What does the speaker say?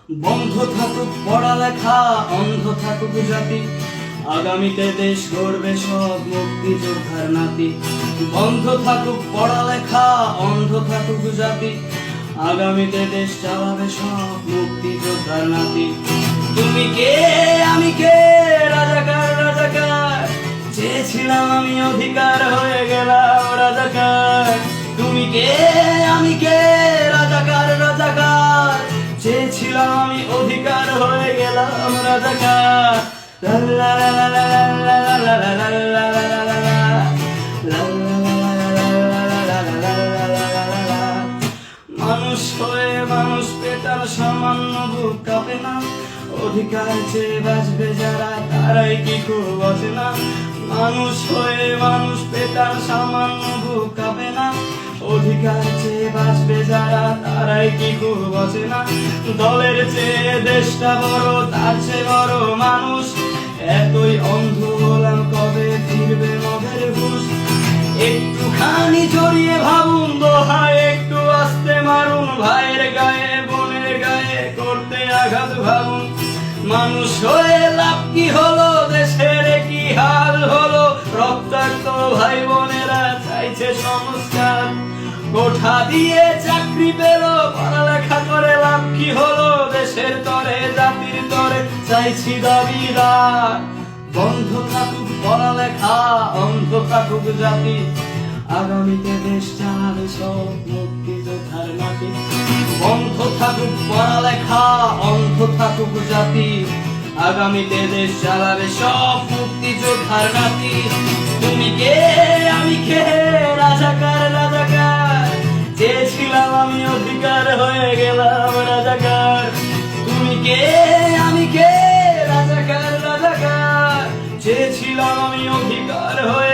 বন্ধ থাকুক পড়ালেখা, অন্ধ থাকুক জাতি, আগামীতে দেশ গড়বে সব মুক্তিযোদ্ধার নাতি। বন্ধ থাকুক পড়ালেখা, অন্ধ থাকুক জাতি, আগামীতে দেশ চালাবে সব মুক্তিযোদ্ধার নাতি। তুমি কে আমি কে, রাজাকার রাজাকার, চেয়েছিলাম আমি অধিকার হয়ে গেলাম রাজাকার। তুমি কে আমি কে, রাজাকার রাজাকার, চেয়েছিলাম আমি অধিকার হয়ে গেলাম রাজাকার। লা লা লা লা লা লা লা লা লা লা লা লা লা লা। মানুষ হয়ে মানুষ পেটার সামান্য বুক কাঁপে না, অধিকার চেয়ে বাঁচবে যারা তারাই কি খুব বসে না। মানুষ হয়ে মানুষ পেটার সামান্য বুক কাঁপে না, অধিকার চেয়ে বাঁচবে যারা তারাই কি খুব বসে না। দলের চেয়ে দেশটা বড়, তার চেয়ে বড় মানুষ, এতই অন্ধ হলাম কবে ফিরবে মদের হুঁশ। একটুখানি জড়িয়ে ভাবুন দোহায়, একটু আস্তে মারুন ভাইয়ের গায়ে বোনের গায়ে করতে আঘাত ভাবুন। মানুষ হয়ে লাভ কি হলো, দেশের কি হাল হলো, রক্তাক্ত ভাই বোনেরা চাইছে সংস্কার। কোঠা দিয়ে চাকরি পেল, পড়ালেখা করে লাভ কি হলো, দেশের তরে জাতির তরে চাইছি দাবিদার। বন্ধ থাকুক পড়ালেখা, অন্ধ থাকুক জাতি, আগামীতে দেশ চালাবে সব মুক্তিযোদ্ধার নাতি। বন্ধ থাকুক পড়ালেখা, অন্ধ থাকুক জাতি, আগামীতে দেশ চালাবে সব মুক্তিযোদ্ধার নাতি। তুমি কে আমি কে, রাজাকার রাজাকার, চেয়েছিলাম আমি অধিকার হয়ে গেলাম রাজাকার। তুমি কে আমি কে, রাজাকার রাজাকার, চেয়েছিলাম আমি অধিকার হয়ে